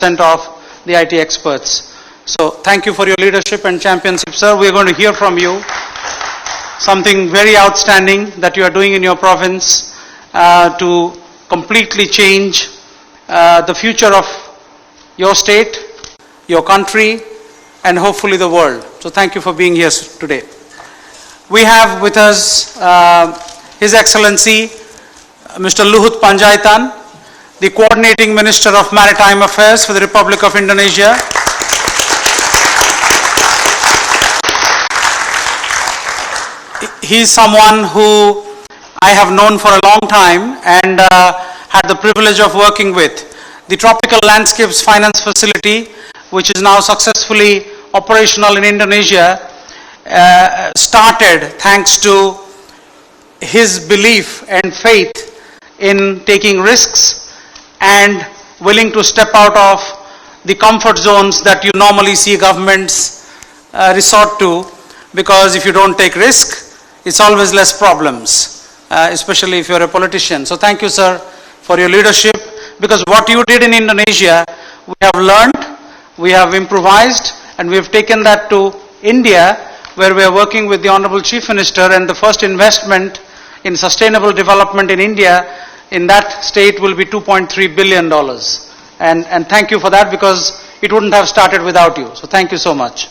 of the IT experts. So thank you for your leadership and championship, sir. We are going to hear from you something very outstanding that you are doing in your province to completely change the future of your state, your country, and hopefully the world. So thank you for being here today. We have with us His Excellency Mr. Luhut Panjaitan, the Coordinating Minister of Maritime Affairs for the Republic of Indonesia. He is someone who I have known for a long time and had the privilege of working with. The Tropical Landscapes Finance Facility, which is now successfully operational in Indonesia, started thanks to his belief and faith in taking risks and willing to step out of the comfort zones that you normally see governments resort to, because if you don't take risk, it's always less problems, especially if you're a politician. So thank you, sir, for your leadership, because what you did in Indonesia, we have learned, we have improvised, and we have taken that to India, where we are working with the Honorable Chief Minister, and the first investment in sustainable development in India in that state will be $2.3 billion. And thank you for that, because it wouldn't have started without you. So thank you so much.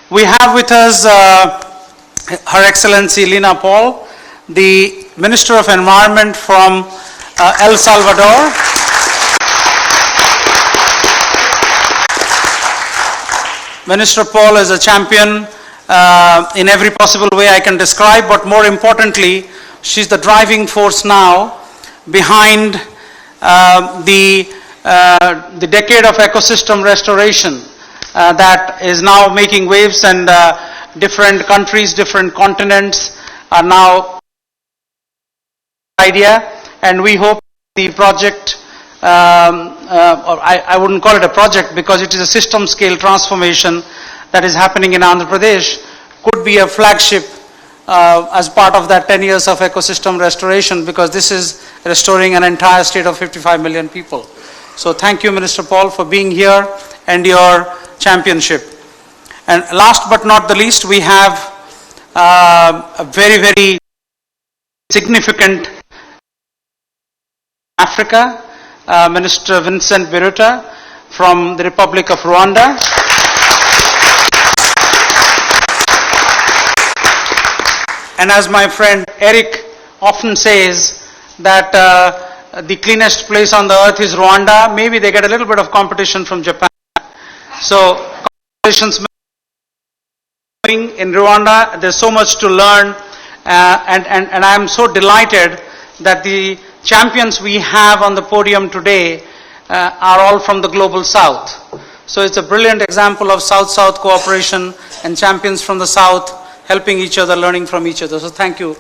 We have with us Her Excellency Lina Paul, the Minister of Environment from El Salvador. Minister Paul is a champion in every possible way I can describe, but more importantly, she's the driving force now behind the decade of ecosystem restoration that is now making waves, and different countries, different continents are now idea, and we hope the project, or I wouldn't call it a project because it is a system scale transformation that is happening in Andhra Pradesh, could be a flagship as part of that 10 years of ecosystem restoration, because this is restoring an entire state of 55 million people. So thank you, Minister Paul, for being here and your championship. And last but not the least, we have a very, very significant Africa, Minister Vincent Biruta from the Republic of Rwanda. And as my friend Eric often says, that the cleanest place on the earth is Rwanda. Maybe they get a little bit of competition from Japan. So competitions in Rwanda, there's so much to learn, and I'm so delighted that the champions we have on the podium today are all from the global south. So it's a brilliant example of South-South cooperation and champions from the south helping each other, learning from each other. So thank you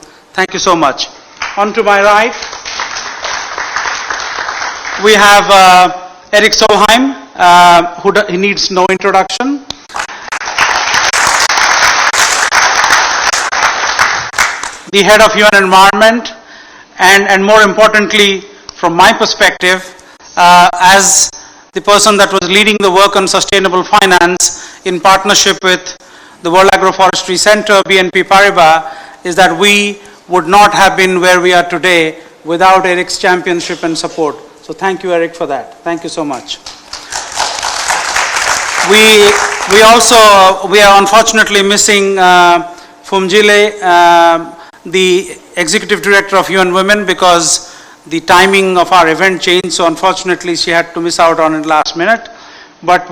so much. On to my right, we have Eric Solheim, he needs no introduction. The head of UN Environment, and more importantly, from my perspective, as the person that was leading the work on sustainable finance in partnership with the World Agroforestry Center, BNP Paribas, is that we would not have been where we are today without Eric's championship and support. So thank you, Eric, for that. Thank you so much. We are unfortunately missing Fumjile, the Executive Director of UN Women, because the timing of our event changed, so unfortunately she had to miss out on it last minute. But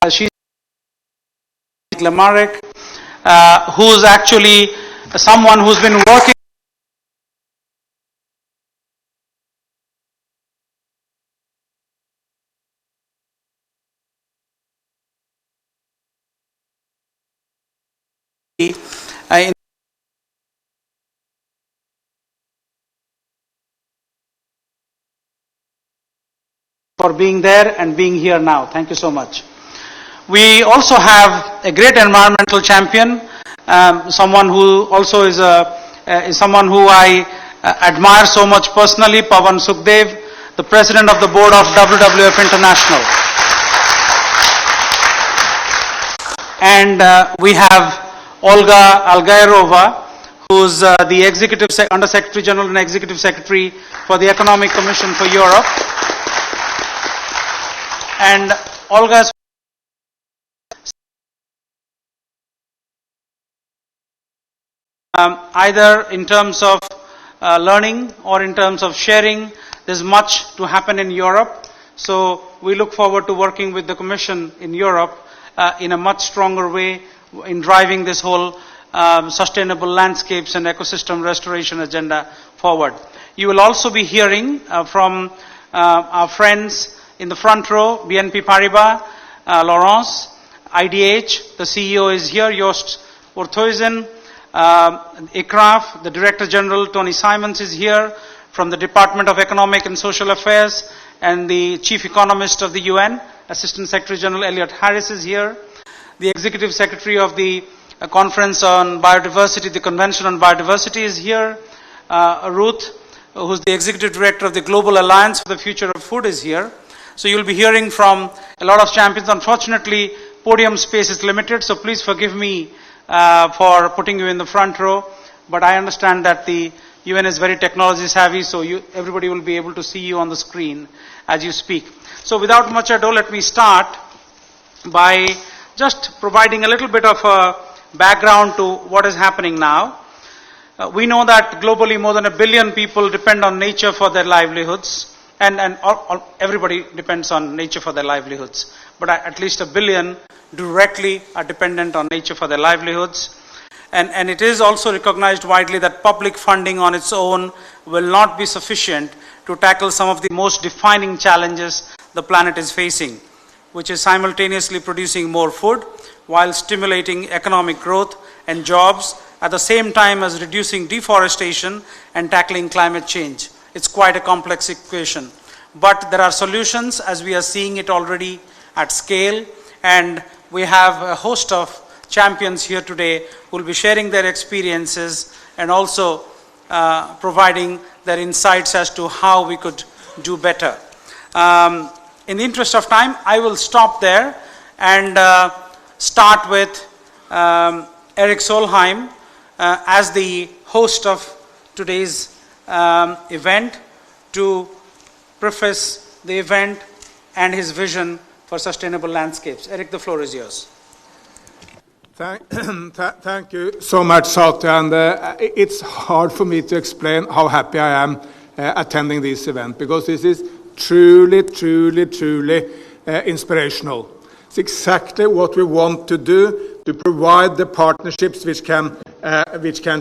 she's Lamarck, who's actually someone who's been working for being there and being here now. Thank you so much. We also have a great environmental champion, someone who also is someone who I admire so much personally, Pawan Sukhdev, the President of the Board of WWF International. And we have Olga Algairova, who's the Under Secretary General and Executive Secretary for the Economic Commission for Europe. And Olga's either in terms of learning or in terms of sharing. There's much to happen in Europe. So we look forward to working with the Commission in Europe in a much stronger way in driving this whole sustainable landscapes and ecosystem restoration agenda forward. You will also be hearing from our friends in the front row, BNP Paribas, Laurence, IDH, the CEO is here, Joost Oorthuizen, ICRAF, the Director General, Tony Simons is here, from the Department of Economic and Social Affairs, and the Chief Economist of the UN, Assistant Secretary General Elliot Harris is here, the Executive Secretary of the Conference on Biodiversity, the Convention on Biodiversity is here, Ruth, who's the Executive Director of the Global Alliance for the Future of Food is here. So you'll be hearing from a lot of champions. Unfortunately, podium space is limited, so please forgive me for putting you in the front row. But I understand that the UN is very technology savvy, so everybody will be able to see you on the screen as you speak. So without much ado, let me start by just providing a little bit of a background to what is happening now. We know that globally more than 1 billion people depend on nature for their livelihoods. And everybody depends on nature for their livelihoods. But at least 1 billion directly are dependent on nature for their livelihoods. And it is also recognized widely that public funding on its own will not be sufficient to tackle some of the most defining challenges the planet is facing, which is simultaneously producing more food while stimulating economic growth and jobs at the same time as reducing deforestation and tackling climate change. It's quite a complex equation. But there are solutions, as we are seeing it already at scale, and we have a host of champions here today who will be sharing their experiences and also providing their insights as to how we could do better. In the interest of time, I will stop there and start with Erik Solheim as the host of today's event to preface the event and his vision for sustainable landscapes. Erik, the floor is yours. Thank you so much, Satya. And it's hard for me to explain how happy I am attending this event, because this is truly inspirational. It's exactly what we want to do, to provide the partnerships which can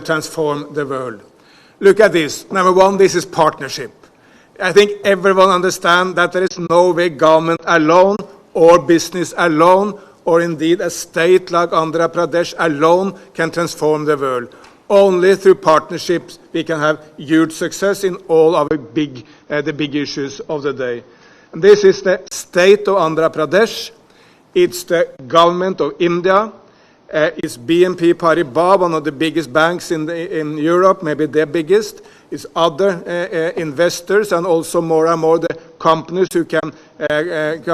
transform the world. Look at this. Number one, this is partnership. I think everyone understands that there is no way government alone or business alone or indeed a state like Andhra Pradesh alone can transform the world. Only through partnerships we can have huge success in all our big issues of the day. And this is the state of Andhra Pradesh. It's the government of India. It's BNP Paribas, one of the biggest banks in Europe, maybe the biggest. It's other investors and also more and more the companies who can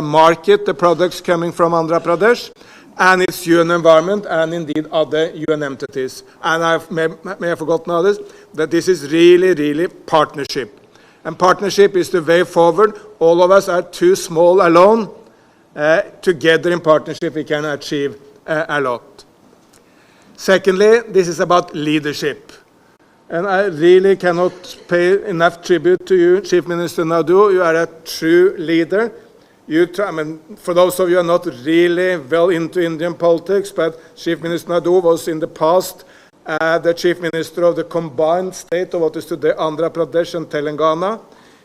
market the products coming from Andhra Pradesh. And it's UN Environment and indeed other UN entities. And I may have forgotten others, that this is really partnership. And partnership is the way forward. All of us are too small alone. Together in partnership we can achieve a lot. Secondly, this is about leadership. And I really cannot pay enough tribute to you, Chief Minister Naidu. You are a true leader. For those of you who are not really well into Indian politics, but Chief Minister Naidu was in the past the Chief Minister of the combined state of what is today Andhra Pradesh and Telangana.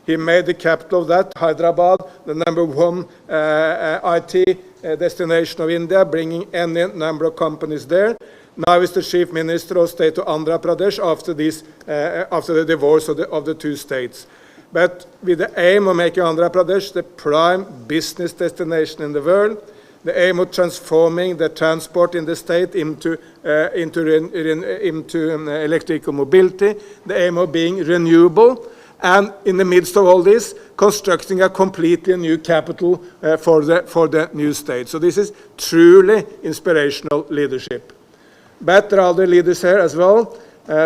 He made the capital of that, Hyderabad, the number one IT destination of India, bringing any number of companies there. Now is the Chief Minister of State of Andhra Pradesh after the divorce of the two states. But with the aim of making Andhra Pradesh the prime business destination in the world, the aim of transforming the transport in the state into electrical mobility, the aim of being renewable, and in the midst of all this, constructing a completely new capital for the new state. So this is truly inspirational leadership. But there are other leaders here as well,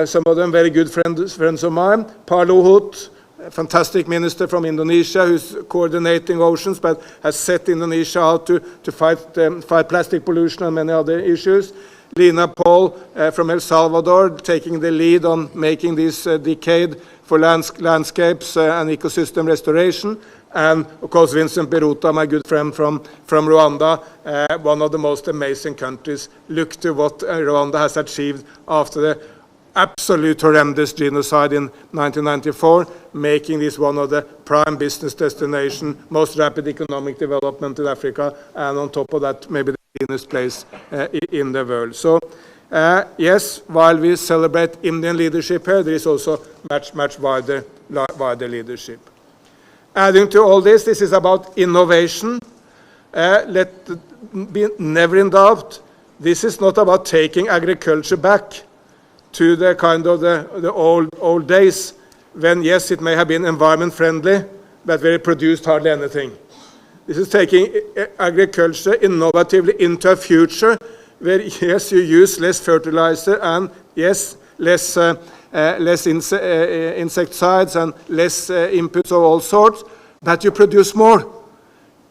some of them very good friends of mine. Pak Luhut, a fantastic minister from Indonesia who's coordinating oceans but has set Indonesia out to fight plastic pollution and many other issues. Lina Paul from El Salvador taking the lead on making this decade for landscapes and ecosystem restoration. And of course Vincent Biruta, my good friend from Rwanda, one of the most amazing countries. Look to what Rwanda has achieved after the absolute horrendous genocide in 1994, making this one of the prime business destination, most rapid economic development in Africa, and on top of that, maybe the cleanest place in the world. So, yes, while we celebrate Indian leadership here, there is also much wider leadership. Adding to all this, this is about innovation. Let be never in doubt, this is not about taking agriculture back to the kind of the old days, when, yes, it may have been environment friendly, but where it produced hardly anything. This is taking agriculture innovatively into a future where, yes, you use less fertilizer and, yes, less insecticides and less inputs of all sorts, but you produce more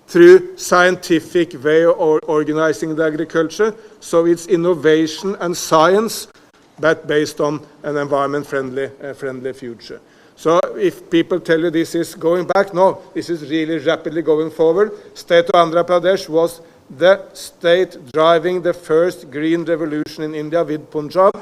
through scientific way of organizing the agriculture. So it's innovation and science, but based on an environment-friendly future. So if people tell you this is going back, no, this is really rapidly going forward. State of Andhra Pradesh was the state driving the first green revolution in India with Punjab.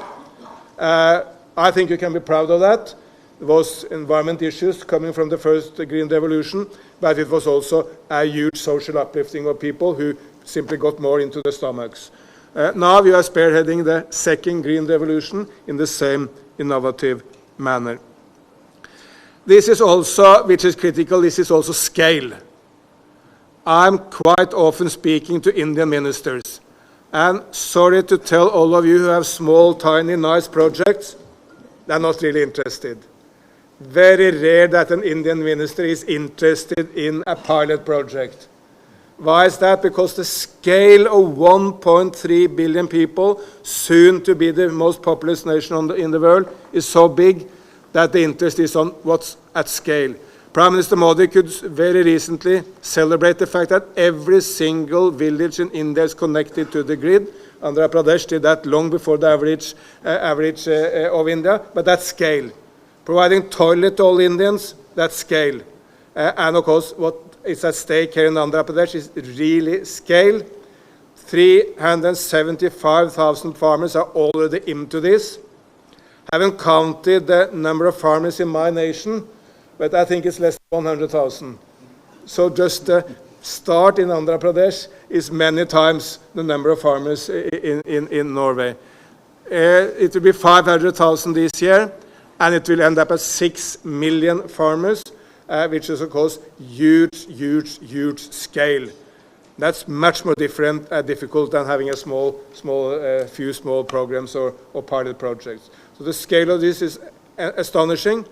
I think you can be proud of that. There was environment issues coming from the first green revolution, but it was also a huge social uplifting of people who simply got more into their stomachs. Now we are spearheading the second green revolution in the same innovative manner. This is also, which is critical, this is also scale. I'm quite often speaking to Indian ministers, and sorry to tell all of you who have small, tiny, nice projects, they're not really interested. Very rare that an Indian minister is interested in a pilot project. Why is that? Because the scale of 1.3 billion people, soon to be the most populous nation in the world, is so big that the interest is on what's at scale. Prime Minister Modi could very recently celebrate the fact that every single village in India is connected to the grid. Andhra Pradesh did that long before the average of India, but that's scale. Providing toilet to all Indians, that's scale. And of course, what is at stake here in Andhra Pradesh is really scale. 375,000 farmers are already into this. Haven't counted the number of farmers in my nation, but I think it's less than 100,000. So just the start in Andhra Pradesh is many times the number of farmers in Norway. It will be 500,000 this year, and it will end up at 6 million farmers, which is, of course, huge scale. That's much more difficult than having a few small programs or pilot projects. So the scale of this is astonishing.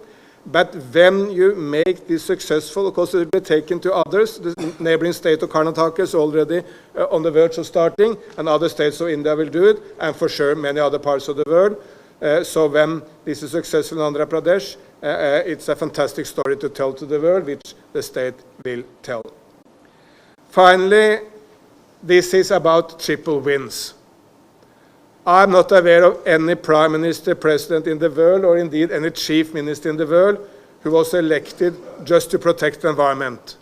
But when you make this successful, of course, it will be taken to others. The neighboring state of Karnataka is already on the verge of starting, and other states of India will do it, and for sure many other parts of the world. So when this is successful in Andhra Pradesh, it's a fantastic story to tell to the world, which the state will tell. Finally, this is about triple wins. I'm not aware of any prime minister, president in the world, or indeed any chief minister in the world who was elected just to protect the environment.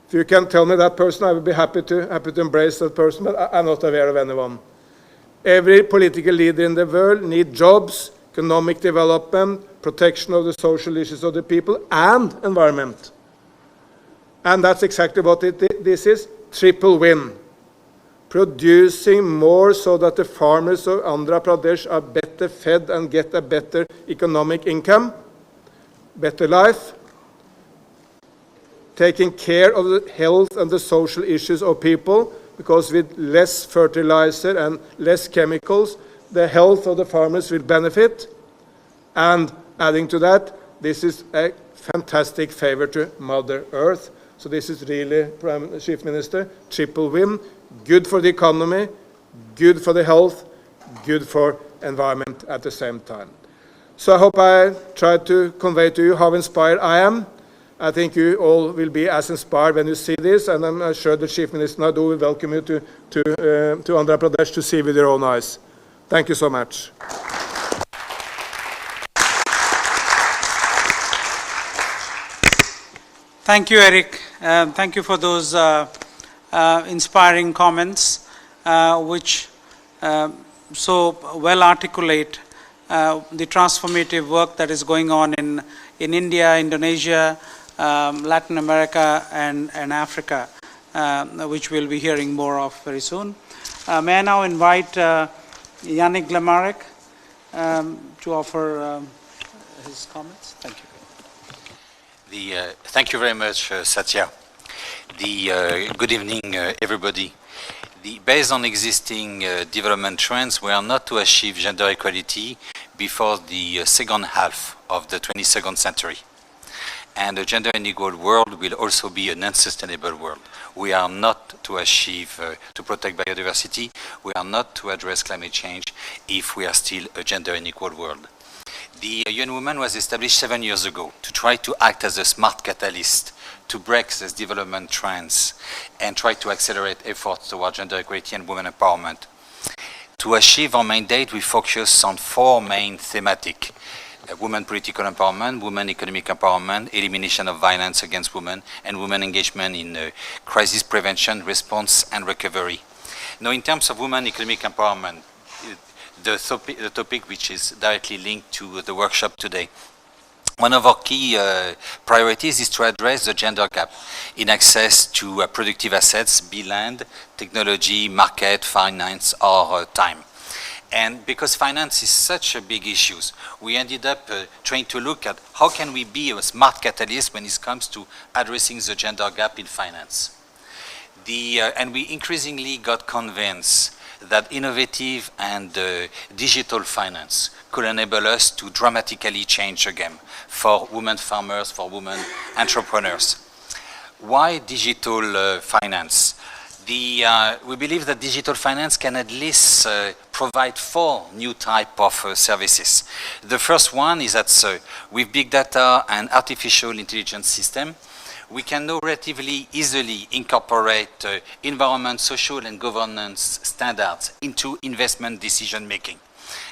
If you can tell me that person, I would be happy to embrace that person, but I'm not aware of anyone. Every political leader in the world needs jobs, economic development, protection of the social issues of the people, and environment. And that's exactly what this is, triple win. Producing more so that the farmers of Andhra Pradesh are better fed and get a better economic income, better life, taking care of the health and the social issues of people, because with less fertilizer and less chemicals, the health of the farmers will benefit, and adding to that, This is a fantastic favor to Mother Earth. So this is really, Chief Minister, triple win. Good for the economy, good for the health, good for environment at the same time. So I hope I tried to convey to you how inspired I am. I think you all will be as inspired when you see this, and I'm sure the Chief Minister Naidu will welcome you to Andhra Pradesh to see with your own eyes. Thank you so much. Thank you, Eric. Thank you for those inspiring comments, which so well articulate the transformative work that is going on in India, Indonesia, Latin America, and Africa, which we'll be hearing more of very soon. May I now invite Yannick Glemarek to offer his comments? Thank you. Thank you very much, Satya. Good evening, everybody. Based on existing development trends, we are not to achieve gender equality before the second half of the 22nd century. And a gender unequal world will also be an unsustainable world. We are not to achieve, to protect biodiversity, we are not to address climate change if we are still a gender unequal world. The UN Women was established 7 years ago to try to act as a smart catalyst to break these development trends and try to accelerate efforts toward gender equality and women empowerment. To achieve our mandate, we focus on four main thematic: women political empowerment, women economic empowerment, elimination of violence against women, and women engagement in crisis prevention, response, and recovery. Now, in terms of women economic empowerment, the topic which is directly linked to the workshop today. One of our key priorities is to address the gender gap in access to productive assets, be land, technology, market, finance, or time. And because finance is such a big issue, we ended up trying to look at how can we be a smart catalyst when it comes to addressing the gender gap in finance. And we increasingly got convinced that innovative and digital finance could enable us to dramatically change the game for women farmers, for women entrepreneurs. Why digital finance? We believe that digital finance can at least provide four new types of services. The first one is that with big data and artificial intelligence system, we can now relatively easily incorporate environment, social, and governance standards into investment decision making.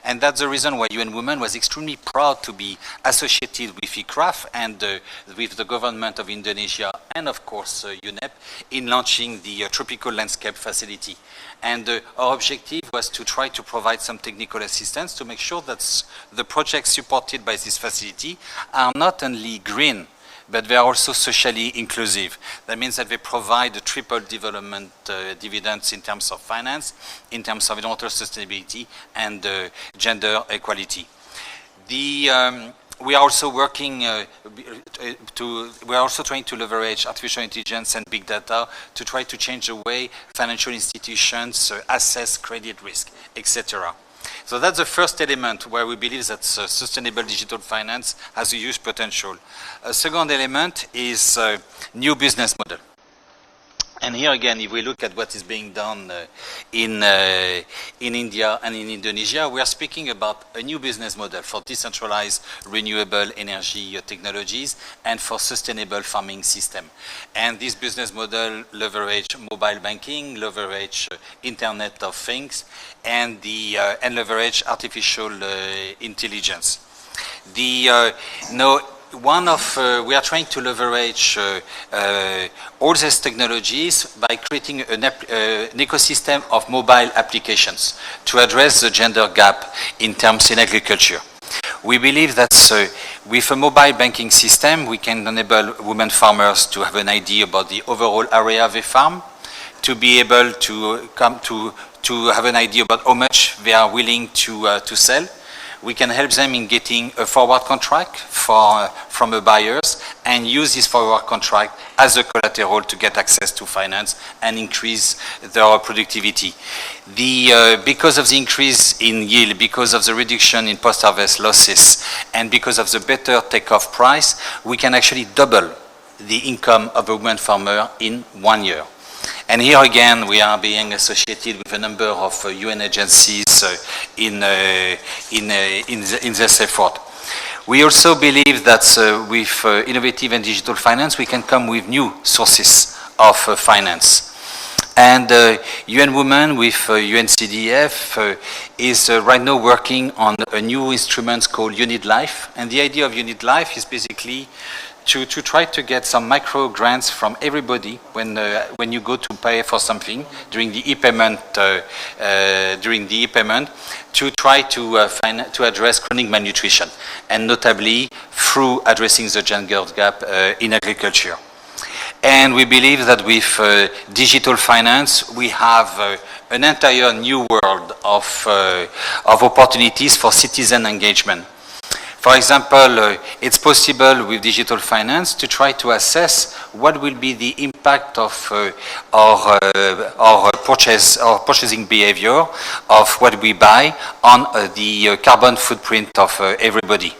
And that's the reason why UN Women was extremely proud to be associated with ICRAF and with the government of Indonesia and, of course, UNEP in launching the Tropical Landscape Facility. And our objective was to try to provide some technical assistance to make sure that the projects supported by this facility are not only green, but they are also socially inclusive. That means that they provide a triple development dividends in terms of finance, in terms of environmental sustainability, and gender equality. We are also working we are also trying to leverage artificial intelligence and big data to try to change the way financial institutions assess credit risk, etc. So that's the first element where we believe that sustainable digital finance has a huge potential. A second element is new business model. And here again, if we look at what is being done in India and in Indonesia, we are speaking about a new business model for decentralized renewable energy technologies and for sustainable farming system. And this business model leverage mobile banking, leverage Internet of Things, and leverage artificial intelligence. We are trying to leverage all these technologies by creating an ecosystem of mobile applications to address the gender gap in agriculture. We believe that with a mobile banking system, we can enable women farmers to have an idea about the overall area they farm, to be able to have an idea about how much they are willing to sell. We can help them in getting a forward contract from a buyers and use this forward contract as a collateral to get access to finance and increase their productivity. Because of the increase in yield, because of the reduction in post-harvest losses, and because of the better takeoff price, we can actually double the income of a woman farmer in 1 year. And here again, we are being associated with a number of UN agencies in this effort. We also believe that with innovative and digital finance, we can come with new sources of finance. And UN Women with UNCDF is right now working on a new instrument called Unit Life. And the idea of Unit Life is basically to try to get some micro grants from everybody when you go to pay for something during the e-payment, to try to address chronic malnutrition, and notably through addressing the gender gap in agriculture. And we believe that with digital finance, we have an entire new world of opportunities for citizen engagement. For example, it's possible with digital finance to try to assess what will be the impact of our purchasing behavior of what we buy on the carbon footprint of everybody.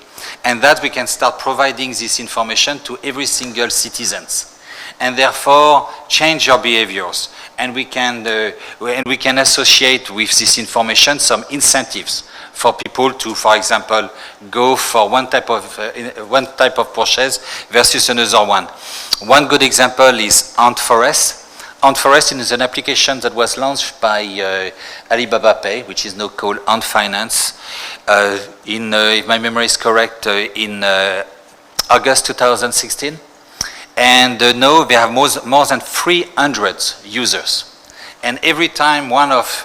And that we can start providing this information to every single citizen, and therefore change your behaviors. And we can associate with this information some incentives for people to, for example, go for one type of purchase versus another one. One good example is Ant Forest. Ant Forest is an application that was launched by Alibaba Pay, which is now called Ant Finance, if my memory is correct, in August 2016. And now they have more than 300 users. And every time one of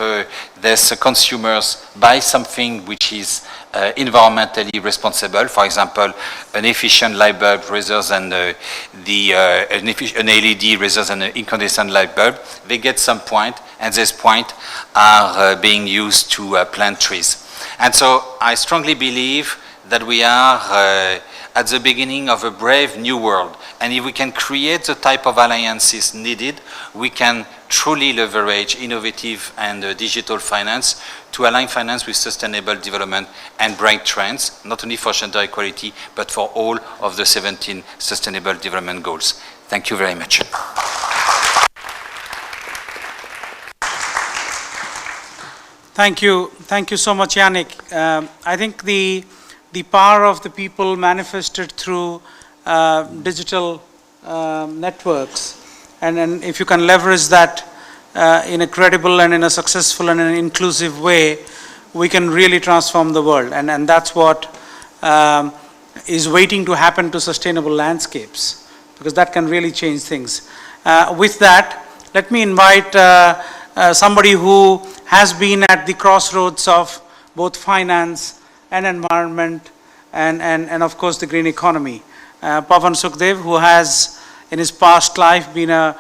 these consumers buys something which is environmentally responsible, for example, an efficient light bulb rather than an LED rather than an incandescent light bulb, they get some point, and these points are being used to plant trees. And so I strongly believe that we are at the beginning of a brave new world. And if we can create the type of alliances needed, we can truly leverage innovative and digital finance to align finance with sustainable development and break trends, not only for gender equality, but for all of the 17 Sustainable Development Goals. Thank you very much. Thank you so much, Yannick. I think the power of the people manifested through digital networks, and if you can leverage that in a credible and in a successful and an inclusive way, we can really transform the world, and that's what is waiting to happen to sustainable landscapes, because that can really change things. With that, let me invite somebody who has been at the crossroads of both finance and environment and of course the green economy. Pavan Sukhdev, who has in his past life been a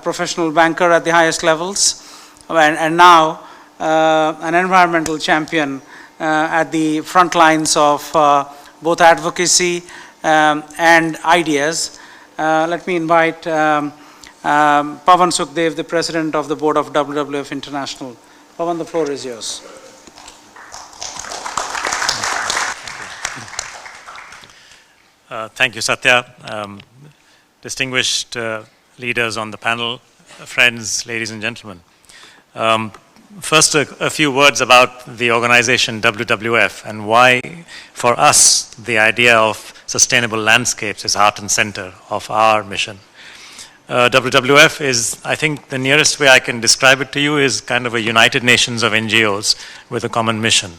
professional banker at the highest levels, and now an environmental champion at the front lines of both advocacy and ideas. Let me invite Pavan Sukhdev, the president of the board of WWF International. Pavan, the floor is yours. Thank you, Satya. Distinguished leaders on the panel, friends, ladies and gentlemen. First, a few words about the organization WWF and why, for us, the idea of sustainable landscapes is heart and center of our mission. WWF is, I think, the nearest way I can describe it to you is kind of a United Nations of NGOs with a common mission.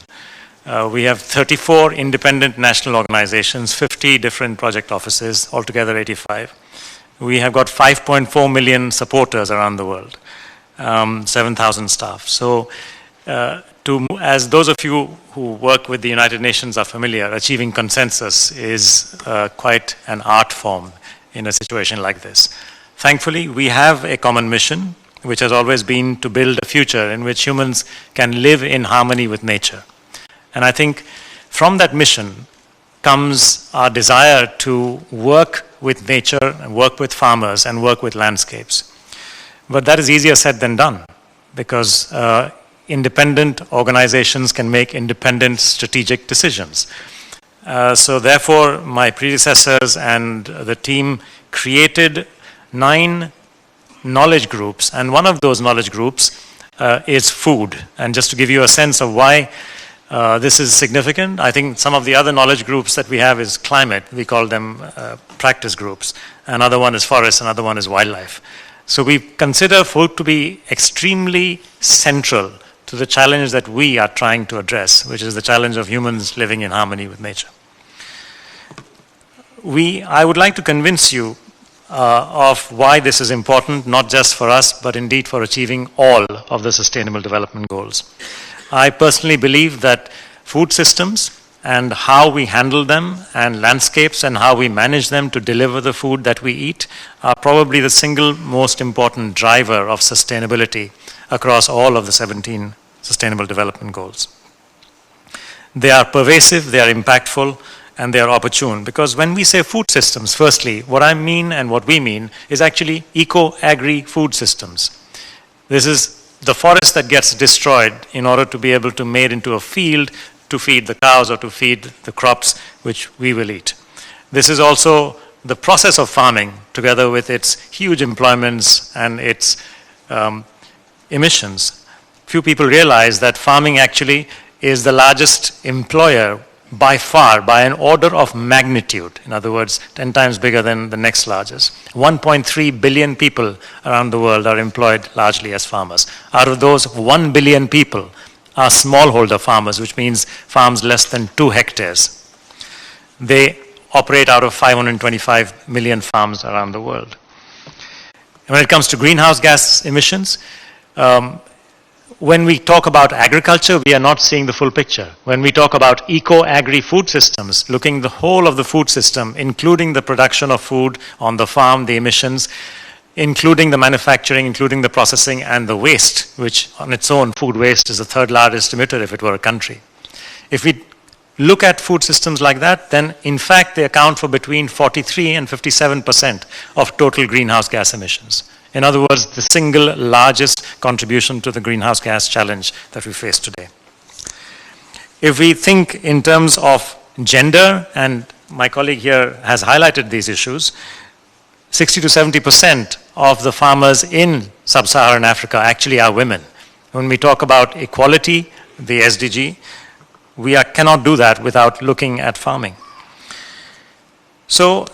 We have 34 independent national organizations, 50 different project offices, altogether 85. We have got 5.4 million supporters around the world, 7,000 staff. So as those of you who work with the United Nations are familiar, achieving consensus is quite an art form in a situation like this. Thankfully, we have a common mission, which has always been to build a future in which humans can live in harmony with nature. And I think From that mission comes our desire to work with nature, and work with farmers, and work with landscapes. But that is easier said than done, because independent organizations can make independent strategic decisions. So therefore, my predecessors and the team created 9 knowledge groups, and one of those knowledge groups is food. And just to give you a sense of why this is significant, I think some of the other knowledge groups that we have is climate. We call them practice groups. Another one is forest, another one is wildlife. So we consider food to be extremely central to the challenge that we are trying to address, which is the challenge of humans living in harmony with nature. I would like to convince you of why this is important, not just for us, but indeed for achieving all of the Sustainable Development Goals. I personally believe that food systems and how we handle them, and landscapes and how we manage them to deliver the food that we eat, are probably the single most important driver of sustainability across all of the 17 Sustainable Development Goals. They are pervasive, they are impactful, and they are opportune. Because when we say food systems, firstly, what I mean and what we mean is actually eco-agri-food systems. This is the forest that gets destroyed in order to be able to made into a field to feed the cows or to feed the crops which we will eat. This is also the process of farming, together with its huge employments and its emissions. Few people realize that farming actually is the largest employer by far, by an order of magnitude. In other words, 10 times bigger than the next largest. 1.3 billion people around the world are employed largely as farmers. Out of those, 1 billion people are smallholder farmers, which means farms less than 2 hectares. They operate out of 525 million farms around the world. And when it comes to greenhouse gas emissions, when we talk about agriculture, we are not seeing the full picture. When we talk about eco-agri food systems, looking the whole of the food system, including the production of food on the farm, the emissions, including the manufacturing, including the processing, and the waste, which on its own, food waste is the 3rd largest emitter if it were a country. If we look at food systems like that, then in fact they account for between 43 and 57% of total greenhouse gas emissions. In other words, the single largest contribution to the greenhouse gas challenge that we face today. If we think in terms of gender, and my colleague here has highlighted these issues, 60 to 70% of the farmers in sub-Saharan Africa actually are women. When we talk about equality, the SDG, we cannot do that without looking at farming. So,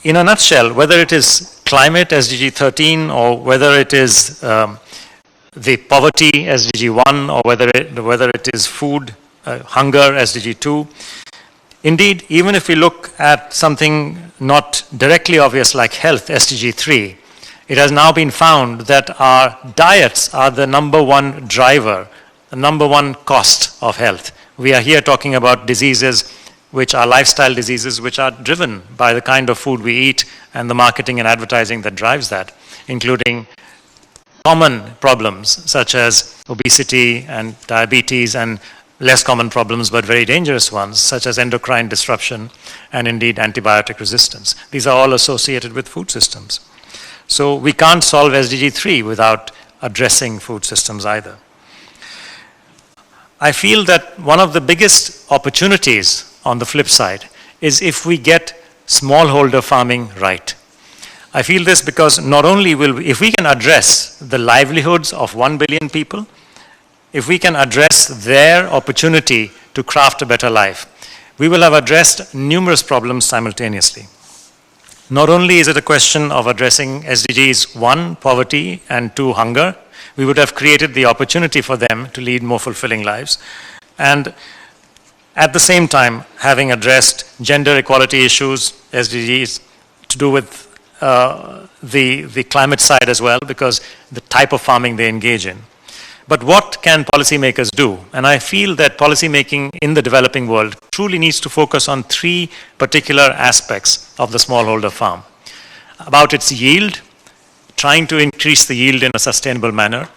in a nutshell, whether it is climate, SDG 13, or whether it is the poverty, SDG 1, or whether it is food, hunger, SDG 2, indeed, even if we look at something not directly obvious like health, SDG 3, it has now been found that our diets are the #1 driver, the #1 cost of health. We are here talking about diseases which are lifestyle diseases, which are driven by the kind of food we eat and the marketing and advertising that drives that, including common problems such as obesity and diabetes, and less common problems but very dangerous ones such as endocrine disruption and indeed antibiotic resistance. These are all associated with food systems. So we can't solve SDG 3 without addressing food systems either. I feel that one of the biggest opportunities on the flip side is if we get smallholder farming right. I feel this because not only if we can address the livelihoods of 1 billion people, if we can address their opportunity to craft a better life, we will have addressed numerous problems simultaneously. Not only is it a question of addressing SDGs 1, poverty, and 2, hunger, we would have created the opportunity for them to lead more fulfilling lives. And at the same time, having addressed gender equality issues, SDGs, to do with the climate side as well, because the type of farming they engage in. But what can policymakers do? And I feel that policymaking in the developing world truly needs to focus on 3 particular aspects of the smallholder farm. About its yield, trying to increase the yield in a sustainable manner,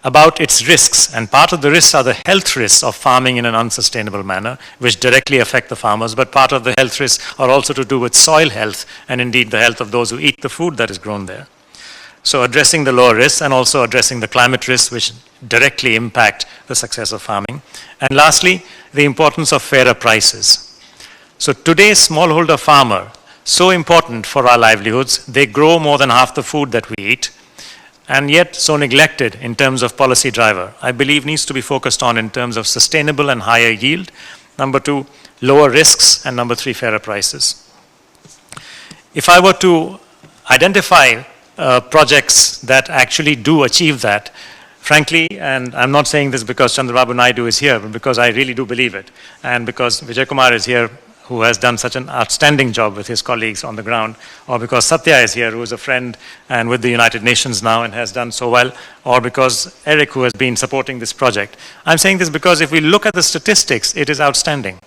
about its risks. And part of the risks are the health risks of farming in an unsustainable manner, which directly affect the farmers, but part of the health risks are also to do with soil health and indeed the health of those who eat the food that is grown there. So addressing the lower risks and also addressing the climate risks which directly impact the success of farming. And lastly, the importance of fairer prices. So today's smallholder farmer, so important for our livelihoods, they grow more than half the food that we eat, and yet so neglected in terms of policy driver, I believe needs to be focused on in terms of sustainable and higher yield. Number two, lower risks, and number three, fairer prices. If I were to identify projects that actually do achieve that, frankly, and I'm not saying this because Chandrababu Naidu is here, but because I really do believe it, and because Vijay Kumar is here, who has done such an outstanding job with his colleagues on the ground, or because Satya is here, who is a friend and with the United Nations now and has done so well, or because Eric, who has been supporting this project. I'm saying this because if we look at the statistics, it is outstanding.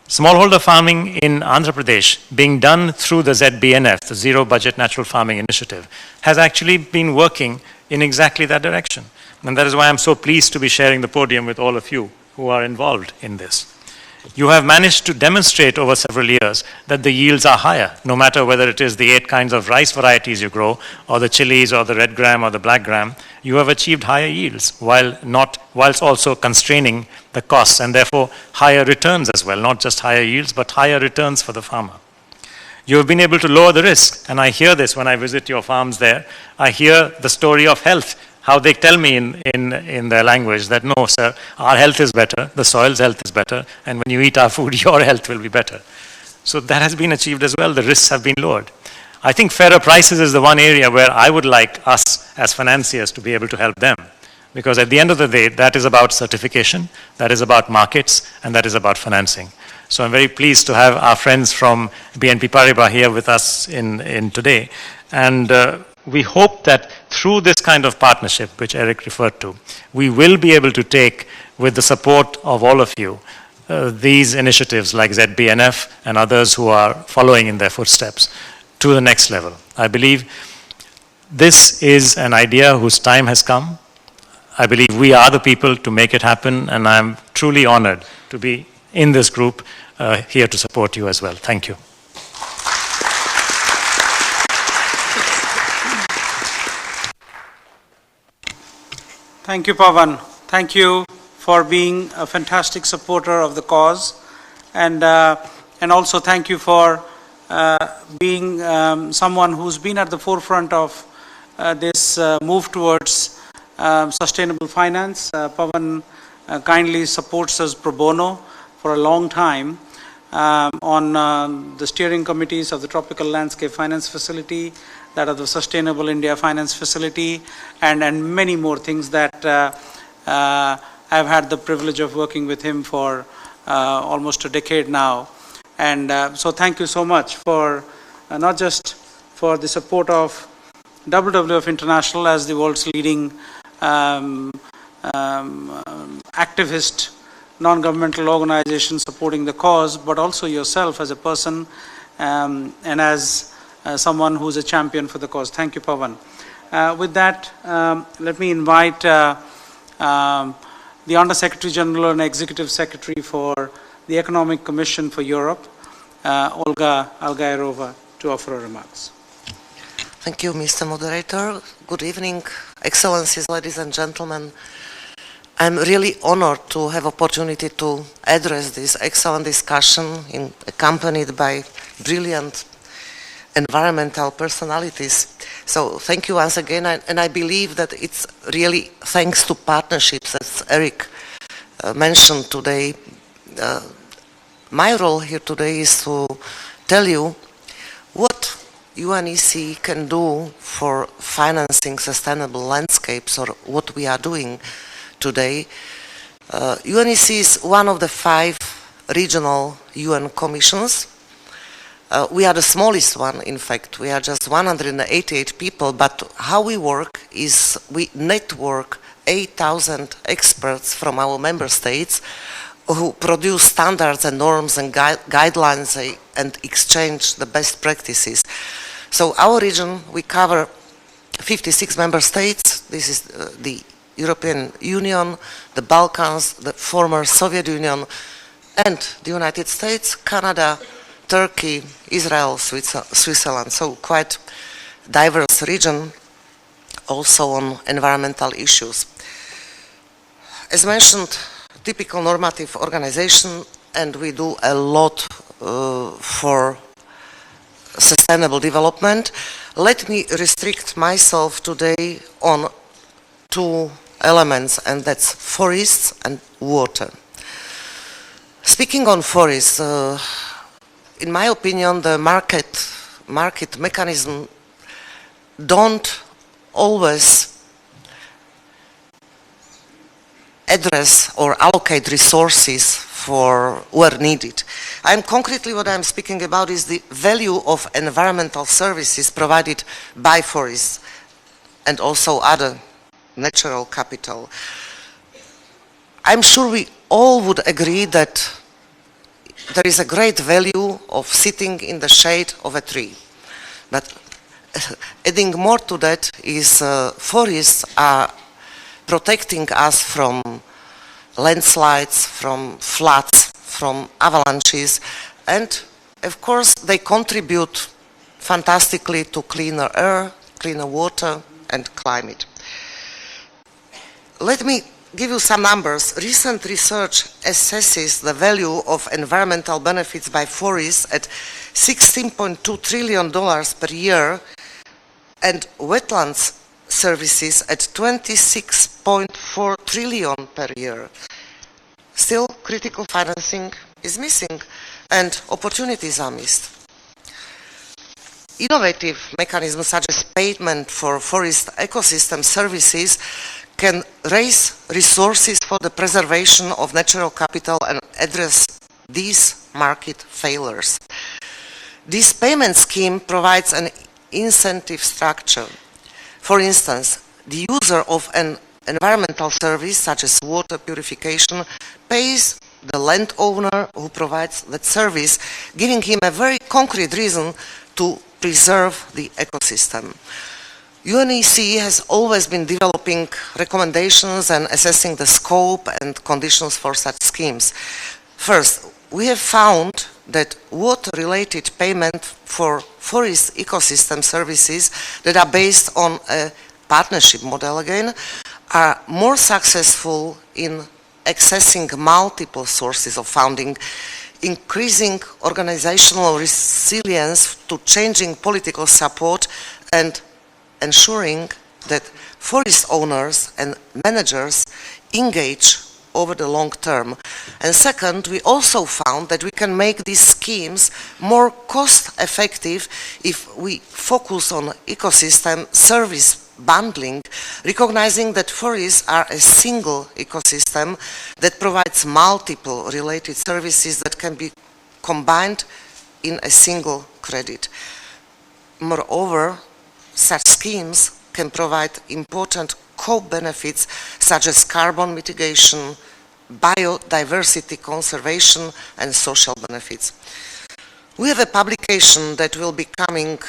Smallholder farming in Andhra Pradesh, being done through the ZBNF, the Zero Budget Natural Farming Initiative, has actually been working in exactly that direction. And that is why I'm so pleased to be sharing the podium with all of you who are involved in this. You have managed to demonstrate over several years that the yields are higher, no matter whether it is the 8 kinds of rice varieties you grow, or the chilies, or the red gram, or the black gram. You have achieved higher yields whilst also constraining the costs, and therefore higher returns as well, not just higher yields, but higher returns for the farmer. You have been able to lower the risk, and I hear this when I visit your farms there. I hear the story of health, how they tell me in their language that, no, sir, our health is better, the soil's health is better, and when you eat our food, your health will be better. So that has been achieved as well. The risks have been lowered. I think fairer prices is the one area where I would like us as financiers to be able to help them. Because at the end of the day, that is about certification, that is about markets, and that is about financing. So I'm very pleased to have our friends from BNP Paribas here with us in today. And we hope that through this kind of partnership, which Eric referred to, we will be able to take, with the support of all of you, these initiatives like ZBNF and others who are following in their footsteps to the next level. I believe this is an idea whose time has come. I believe we are the people to make it happen, and I'm truly honored to be in this group here to support you as well. Thank you. Thank you, Pavan. Thank you for being a fantastic supporter of the cause, and also thank you for being someone who's been at the forefront of this move towards sustainable finance. Pavan kindly supports us pro bono for a long time on the steering committees of the Tropical Landscape Finance Facility, that of the Sustainable India Finance Facility, and many more things that I've had the privilege of working with him for almost a decade now. And so thank you so much for not just for the support of WWF International as the world's leading activist non-governmental organization supporting the cause, but also yourself as a person and as someone who's a champion for the cause. Thank you, Pavan. With that, let me invite the Under Secretary General and Executive Secretary for the Economic Commission for Europe, Olga Algairova, to offer her remarks. Thank you, Mr. Moderator. Good evening, Excellencies, ladies and gentlemen. I'm really honored to have opportunity to address this excellent discussion accompanied by brilliant environmental personalities. So thank you once again, and I believe that it's really thanks to partnerships, as Eric mentioned today. My role here today is to tell you what UNEC can do for financing sustainable landscapes, or what we are doing today. UNEC is one of the 5 regional UN commissions. We are the smallest one, in fact. We are just 188 people, but how we work is we network 8,000 experts from our member states who produce standards and norms and guidelines and exchange the best practices. So our region, we cover 56 member states. This is the European Union, the Balkans, the former Soviet Union, and the United States, Canada, Turkey, Israel, Switzerland. So quite diverse region, also on environmental issues. As mentioned, typical normative organization, and we do a lot for sustainable development. Let me restrict myself today on two elements, and that's forests and water. Speaking on forests, in my opinion, the market mechanism don't always address or allocate resources for where needed. Concretely what I'm speaking about is the value of environmental services provided by forests and also other natural capital. I'm sure we all would agree that there is a great value of sitting in the shade of a tree. But adding more to that is forests are protecting us from landslides, from floods, from avalanches, and of course they contribute fantastically to cleaner air, cleaner water, and climate. Let me give you some numbers. Recent research assesses the value of environmental benefits by forests at $16.2 trillion per year and wetlands services at 26.4 trillion per year. Still, critical financing is missing and opportunities are missed. Innovative mechanisms such as payment for forest ecosystem services can raise resources for the preservation of natural capital and address these market failures. This payment scheme provides an incentive structure. For instance, the user of an environmental service such as water purification pays the landowner who provides that service, giving him a very concrete reason to preserve the ecosystem. UNEC has always been developing recommendations and assessing the scope and conditions for such schemes. First, we have found that water-related payment for forest ecosystem services that are based on a partnership model again are more successful in accessing multiple sources of funding, increasing organizational resilience to changing political support, and ensuring that forest owners and managers engage over the long term. And second, we also found that we can make these schemes more cost effective if we focus on ecosystem service bundling, recognizing that forests are a single ecosystem that provides multiple related services that can be combined in a single credit. Moreover, such schemes can provide important co-benefits such as carbon mitigation, biodiversity conservation, and social benefits. We have a publication that will be coming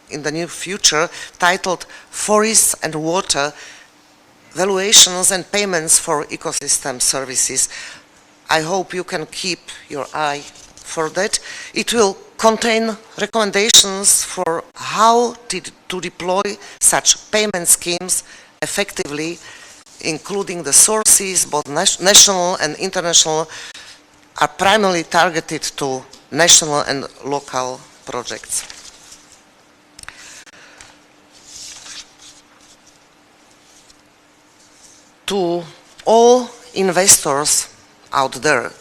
in the near future titled Forests and Water, Valuations and Payments for Ecosystem Services. I hope you can keep your eye for that. It will contain recommendations for how to deploy such payment schemes effectively, including the sources, both national and international, are primarily targeted to national and local projects. To all investors out there,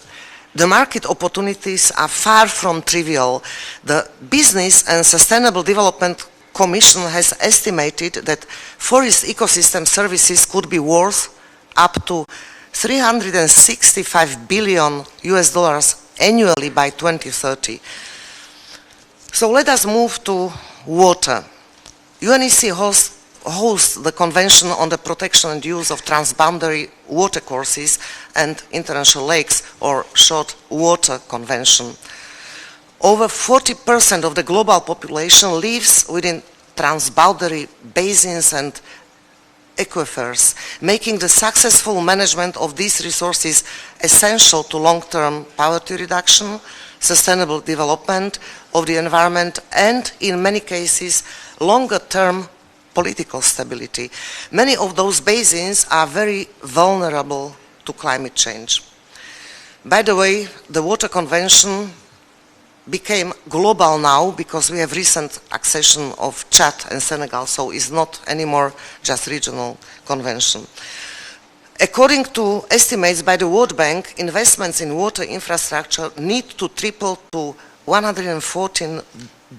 the market opportunities are far from trivial. The Business and Sustainable Development Commission has estimated that forest ecosystem services could be worth up to $365 billion annually by 2030. So let us move to water. UNEC hosts the Convention on the Protection and Use of Transboundary Watercourses and International Lakes, or short Water Convention. Over 40% of the global population lives within transboundary basins, and aquifers, making the successful management of these resources essential to long-term poverty reduction, sustainable development of the environment, and in many cases, longer-term political stability. Many of those basins are very vulnerable to climate change. By the way, the Water Convention became global now because we have recent accession of Chad and Senegal, so it's not anymore just regional convention. According to estimates by the World Bank, investments in water infrastructure need to triple to $114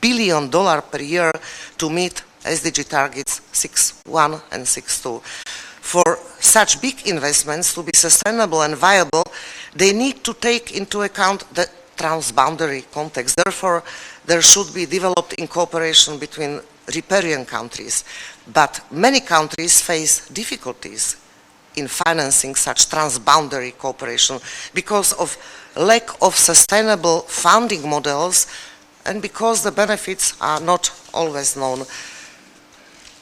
billion per year to meet SDG targets 6.1 and 6.2. For such big investments to be sustainable and viable, they need to take into account the transboundary context. Therefore, there should be developed in cooperation between riparian countries. But many countries face difficulties in financing such transboundary cooperation because of lack of sustainable funding models and because the benefits are not always known.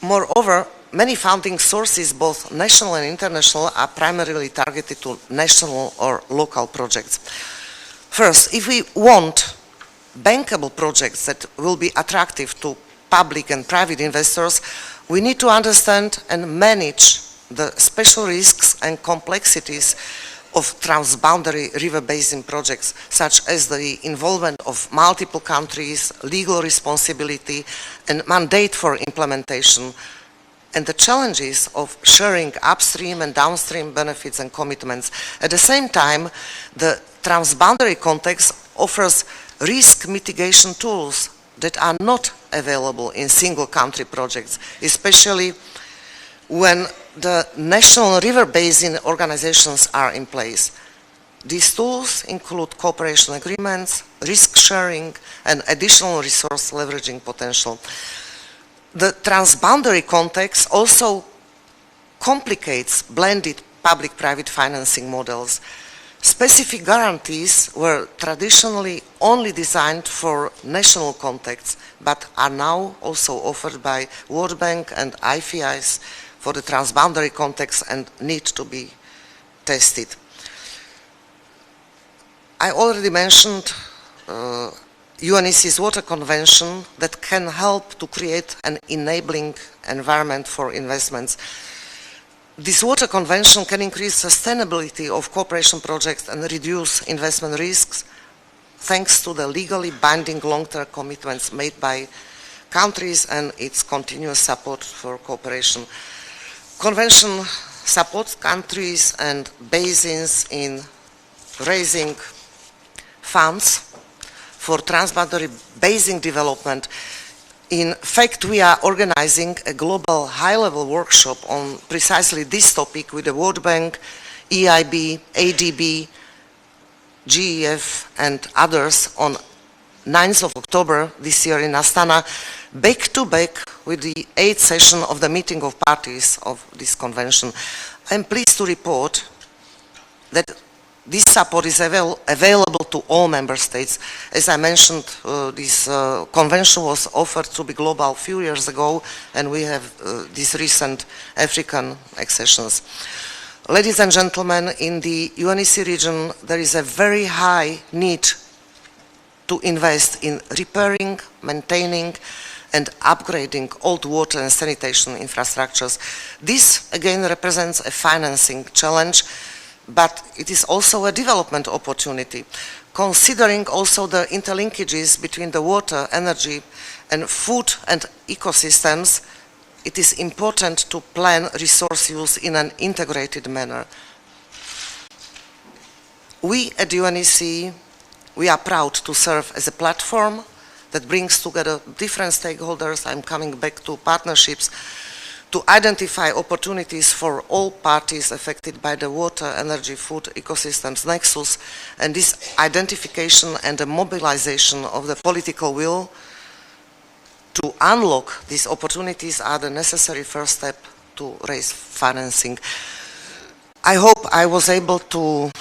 Moreover, many funding sources, both national and international, are primarily targeted to national or local projects. First, if we want bankable projects that will be attractive to public and private investors, we need to understand and manage the special risks and complexities of transboundary river basin projects, such as the involvement of multiple countries, legal responsibility, and mandate for implementation, and the challenges of sharing upstream and downstream benefits and commitments. At the same time, the transboundary context offers risk mitigation tools that are not available in single country projects, especially when the national river basin organizations are in place. These tools include cooperation agreements, risk sharing, and additional resource leveraging potential. The transboundary context also complicates blended public-private financing models. Specific guarantees were traditionally only designed for national contexts, but are now also offered by World Bank and IFIs for the transboundary context and need to be tested. I already mentioned UNEC's Water Convention that can help to create an enabling environment for investments. This Water Convention can increase sustainability of cooperation projects and reduce investment risks thanks to the legally binding long-term commitments made by countries and its continuous support for cooperation. Convention supports countries and basins in raising funds for transboundary basin development. In fact, we are organizing a global high-level workshop on precisely this topic with the World Bank, EIB, ADB, GEF, and others on 9th of October this year in Astana, back-to-back with the 8th session of the meeting of parties of this convention. I am pleased to report that this support is available to all member states. As I mentioned, this convention was offered to be global a few years ago, and we have these recent African accessions. Ladies and gentlemen, in the UNEC region, there is a very high need to invest in repairing, maintaining, and upgrading old water and sanitation infrastructures. This, again, represents a financing challenge, but it is also a development opportunity. Considering also the interlinkages between the water, energy, and food and ecosystems, it is important to plan resource use in an integrated manner. We at UNEC, we are proud to serve as a platform that brings together different stakeholders. I'm coming back to partnerships to identify opportunities for all parties affected by the water, energy, food, ecosystems nexus, and this identification and the mobilization of the political will to unlock these opportunities are the necessary first step to raise financing. I hope I was able to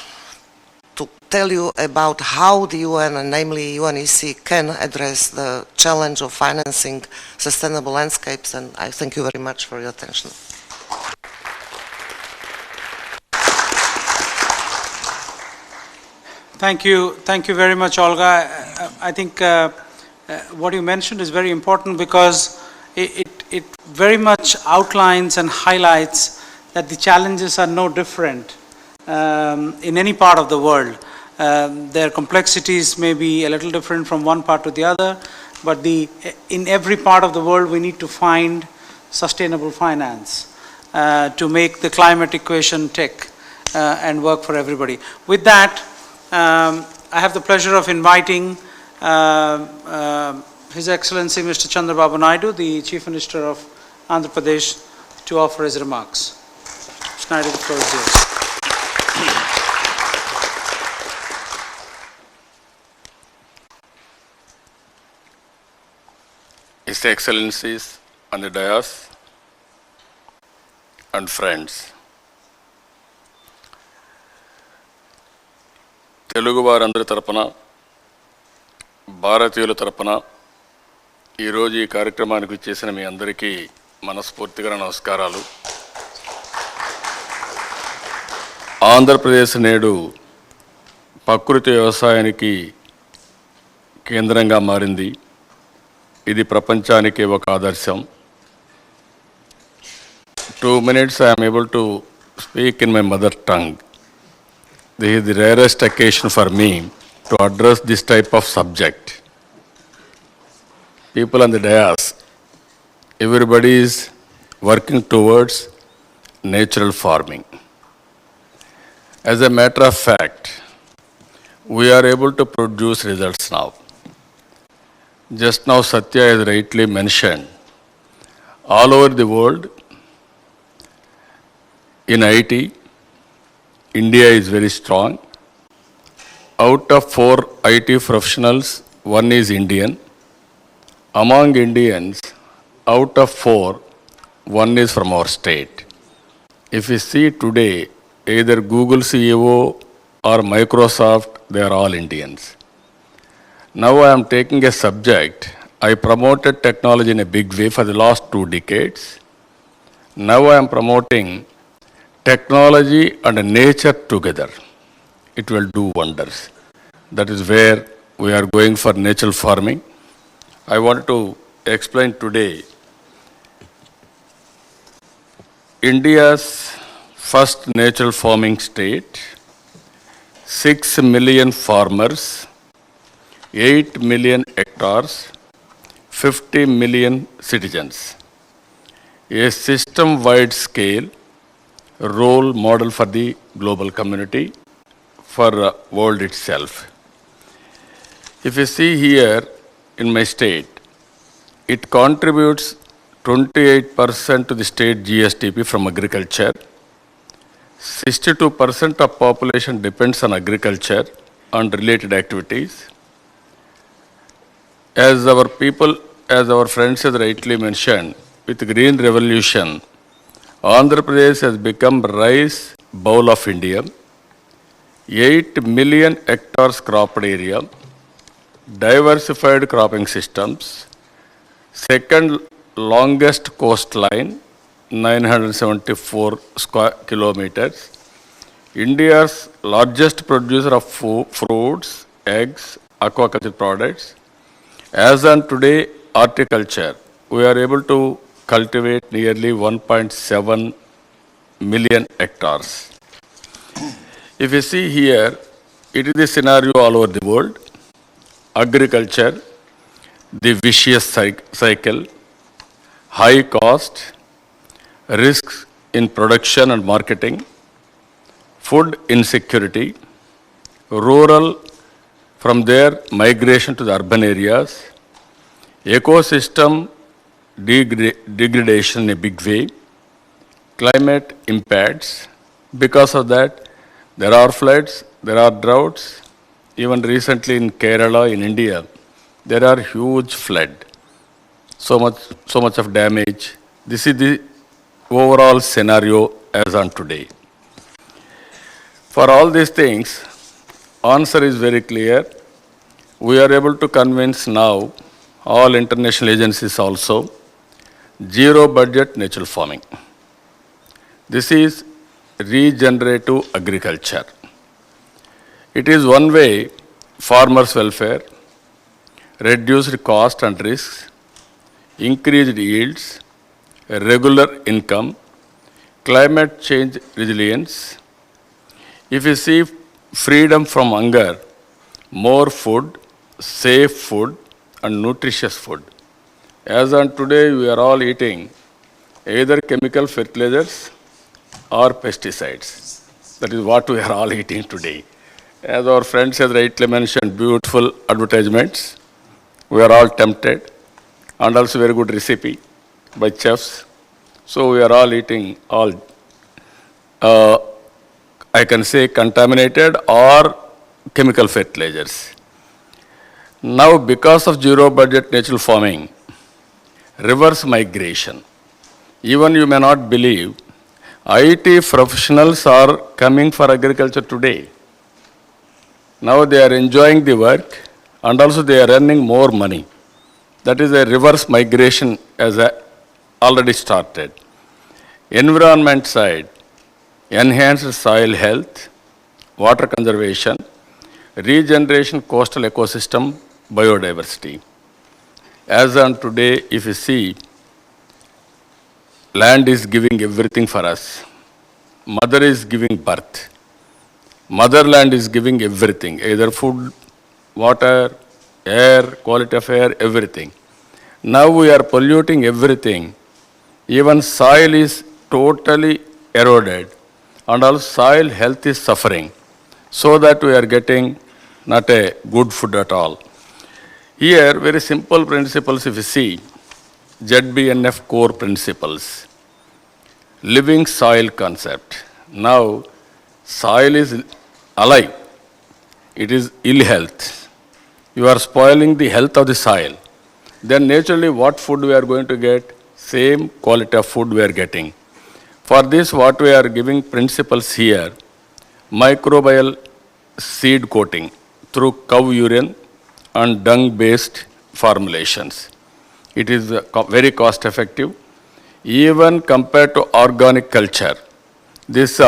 tell you about how the UN, and namely UNEC, can address the challenge of financing sustainable landscapes, and I thank you very much for your attention. Thank you very much, Olga. I think what you mentioned is very important because it very much outlines and highlights that the challenges are no different in any part of the world. Their complexities may be a little different from one part to the other, but in every part of the world we need to find sustainable finance to make the climate equation tick and work for everybody. With that, I have the pleasure of inviting His Excellency Mr. Chandrababu Naidu, the Chief Minister of Andhra Pradesh, to offer his remarks. Mr. Naidu, the floor is yours. His Excellencies on the dais and friends. Telugu వారందరి తరపున భారతీయుల తరపున ఈరోజు ఈ కార్యక్రమానికి చేసిన మీ అందరికీ మనస్ఫూర్తిగా నమస్కారాలు. ఆంధ్రప్రదేశ్ నేడు ప్రకృతి వ్యవసాయానికి కేంద్రంగా మారింది. ఇది ప్రపంచానికి ఒక ఆదర్శం. 2 minutes I am able to speak in my mother tongue. This is the rarest occasion for me to address this type of subject. People on the dais, everybody is working towards natural farming. As a matter of fact, we are able to produce results now. Just now Satya has rightly mentioned, all over the world, in IT, India is very strong. Out of 4 IT professionals, 1 is Indian. Among Indians, out of 4, 1 is from our state. If we see today, either Google CEO or Microsoft, they are all Indians. Now I am taking a subject. I promoted technology in a big way for the last 2 decades. Now I am promoting technology and nature together. It will do wonders. That is where we are going for natural farming. I want to explain today India's first natural farming state, 6 million farmers, 8 million hectares, 50 million citizens. A system-wide scale role model for the global community, for world itself. If you see here in my state, it contributes 28% to the state GSDP from agriculture. 62% of population depends on agriculture and related activities. As our friends have rightly mentioned, with green revolution, Andhra Pradesh has become rice bowl of India. 8 million hectares cropped area, diversified cropping systems, second longest coastline, 974 square kilometers, India's largest producer of fruits, eggs, aquaculture products. As on today, horticulture, we are able to cultivate nearly 1.7 million hectares. If you see here, it is the scenario all over the world. Agriculture, the vicious cycle, high cost, risks in production and marketing, food insecurity, rural, from there migration to the urban areas, ecosystem degradation in a big way, climate impacts. Because of that, there are floods, there are droughts. Even recently in Kerala, in India, there are huge flood. So much of damage. This is the overall scenario as on today. For all these things, answer is very clear. We are able to convince now all international agencies also, zero budget natural farming. This is regenerative agriculture. It is one way farmers' welfare, reduced cost and risks, increased yields, regular income, climate change resilience. If you see freedom from hunger, more food, safe food, and nutritious food. As on today, we are all eating either chemical fertilizers or pesticides. That is what we are all eating today. As our friends have rightly mentioned, beautiful advertisements. We are all tempted, and also very good recipe by chefs. So we are all eating all, I can say, contaminated or chemical fertilizers. Now, because of zero budget natural farming, reverse migration, even you may not believe, IT professionals are coming for agriculture today. Now they are enjoying the work and also they are earning more money. That is a reverse migration as already started. Environment side, enhanced soil health, water conservation, regeneration coastal ecosystem, biodiversity. As on today, if you see, land is giving everything for us. Mother is giving birth. Motherland is giving everything, either food, water, air, quality of air, everything. Now we are polluting everything. Even soil is totally eroded and also soil health is suffering. So that we are getting not a good food at all. Here, very simple principles if you see, ZBNF core principles. Living soil concept. Now, soil is alive. It is ill health. You are spoiling the health of the soil. Then naturally what food we are going to get? Same quality of food we are getting. For this what we are giving principles here, microbial seed coating through cow urine and dung based formulations. It is very cost effective. Even compared to organic culture, this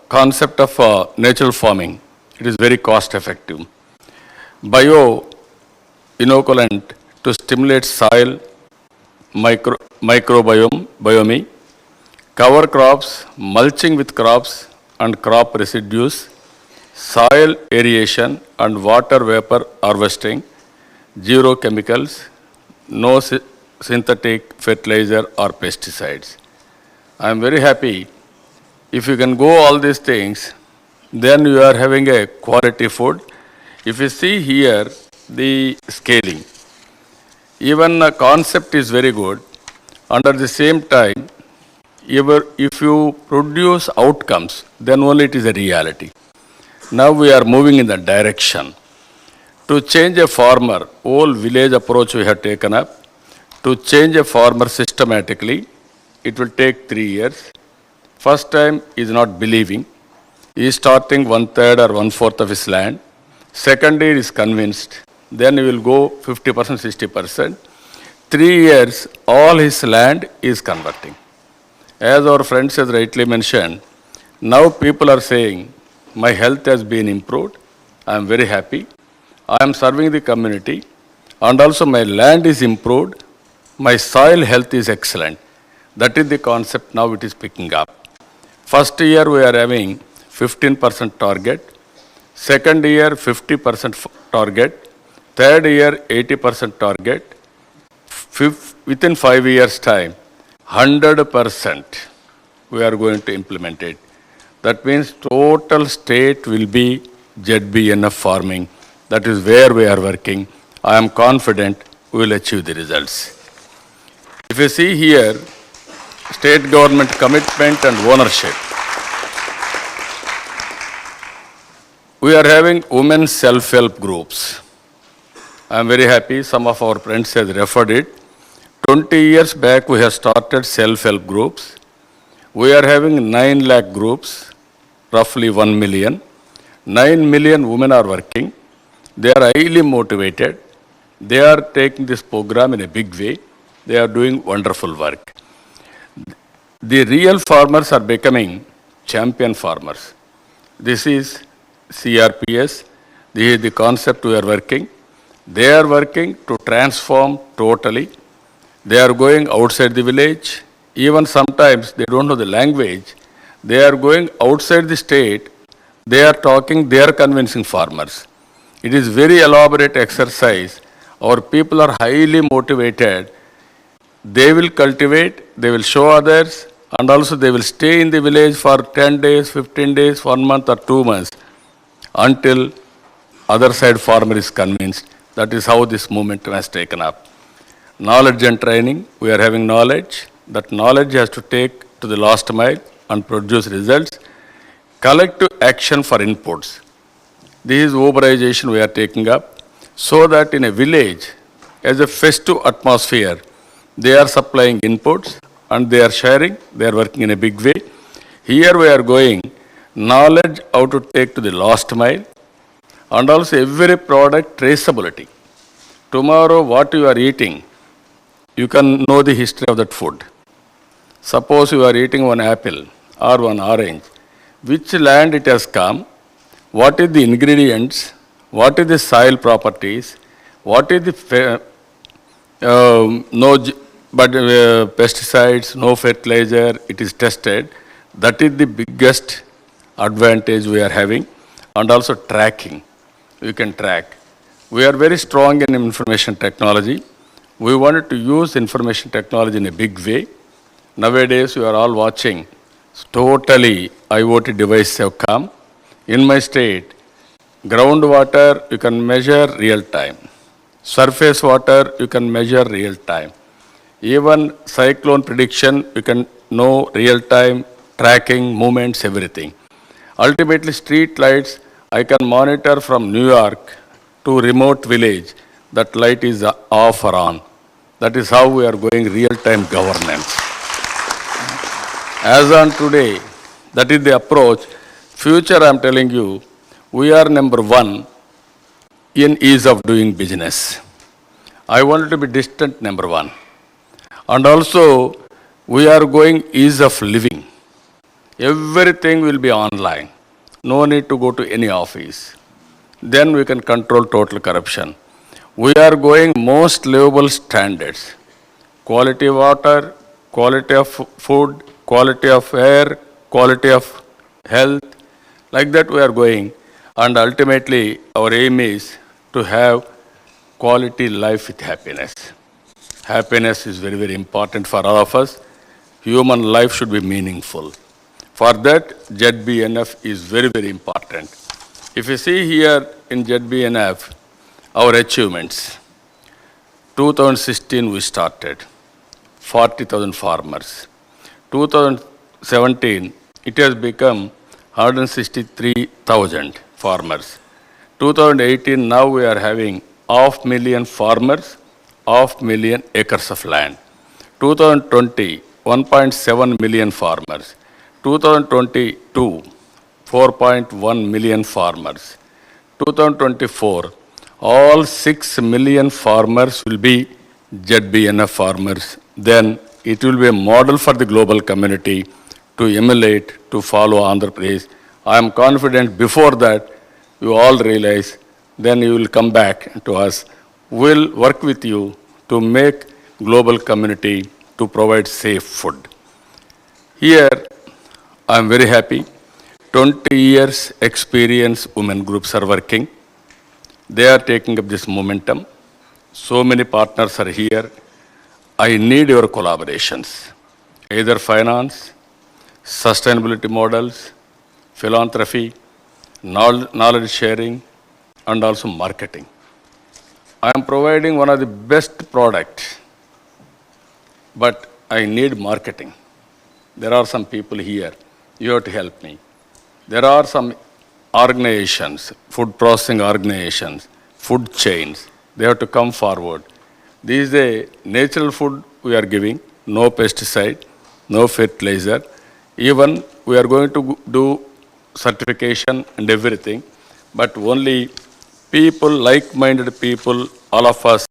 concept of natural farming, it is very cost effective. Bio inoculant to stimulate soil microbiome, cover crops, mulching with crops and crop residues, soil aeration and water vapor harvesting, zero chemicals, no synthetic fertilizer or pesticides. I am very happy. If you can go all these things, then you are having a quality food. If you see here the scaling, even the concept is very good. And at the same time, if you produce outcomes, then only it is a reality. Now we are moving in that direction. To change a farmer, whole village approach we have taken up. To change a farmer systematically, it will take 3 years. First time he is not believing. He is starting 1/3 or 1/4 of his land. Second year is convinced. Then he will go 50%, 60%. 3 years, all his land is converting. As our friends has rightly mentioned, now people are saying, my health has been improved. I am very happy. I am serving the community. And also my land is improved. My soil health is excellent. That is the concept now it is picking up. First year we are having 15% target. Second year 50% target. Third year 80% target. Within 5 years time, 100% we are going to implement it. That means total state will be ZBNF farming. That is where we are working. I am confident we will achieve the results. If you see here, state government commitment and ownership. We are having women self-help groups. I am very happy, some of our friends have referred it. 20 years back we have started self-help groups. We are having 9 lakh groups, roughly 1 million. 9 million women are working. They are highly motivated. They are taking this program in a big way. They are doing wonderful work. The real farmers are becoming champion farmers. This is CRPS, This is the concept we are working. They are working to transform totally. They are going outside the village. Even sometimes they don't know the language. They are going outside the state. They are talking, they are convincing farmers. It is very elaborate exercise. Our people are highly motivated. They will cultivate, they will show others, and also they will stay in the village for 10 days, 15 days, 1 month or 2 months until other side farmer is convinced. That is how this movement has taken up. Knowledge and training, we are having knowledge. That knowledge has to take to the last mile and produce results. Collective action for inputs. This is Uberization we are taking up, so that in a village, as a festive atmosphere, they are supplying inputs and they are sharing, they are working in a big way. Here we are going, knowledge how to take to the last mile, and also every product traceability. Tomorrow what you are eating, you can know the history of that food. Suppose you are eating one apple or one orange, which land it has come, what is the ingredients, what is the soil properties, what is the pesticides, no fertilizer, it is tested. That is the biggest advantage we are having. And also tracking, we can track. We are very strong in information technology. We wanted to use information technology in a big way. Nowadays, we are all watching, totally IoT devices have come. In my state, groundwater, you can measure real time. Surface water, you can measure real time. Even cyclone prediction, you can know real time, tracking, movements, everything. Ultimately, street lights, I can monitor from New York to remote village, that light is off or on. That is how we are going real-time governance. As on today, that is the approach. Future, I am telling you, we are number one in ease of doing business. I want to be distant number one. And also, we are going ease of living. Everything will be online. No need to go to any office. Then we can control total corruption. We are going most livable standards. Quality of water, quality of food, quality of air, quality of health. Like that we are going. And ultimately, our aim is to have quality life with happiness. Happiness is very, very important for all of us. Human life should be meaningful. For that, ZBNF is very, very important. If you see here in ZBNF, our achievements. 2016 we started, 40,000 farmers. 2017, it has become 163,000 farmers. 2018, now we are having 500,000 farmers, 500,000 acres of land. 2020, 1.7 million farmers. 2022, 4.1 million farmers. 2024, all 6 million farmers will be ZBNF farmers. Then it will be a model for the global community to emulate, to follow Andhra Pradesh. I am confident before that you all realize, then you will come back to us. We'll work with you to make global community to provide safe food. Here, I am very happy. 20 years experience women groups are working. They are taking up this momentum. So many partners are here. I need your collaborations, either finance, sustainability models, philanthropy, knowledge sharing, and also marketing. I am providing one of the best products, but I need marketing. There are some people here. You have to help me. There are some organizations, food processing organizations, food chains. They have to come forward. This is a natural food we are giving, no pesticide, no fertilizer. Even we are going to do certification and everything, but only people, like-minded people, all of us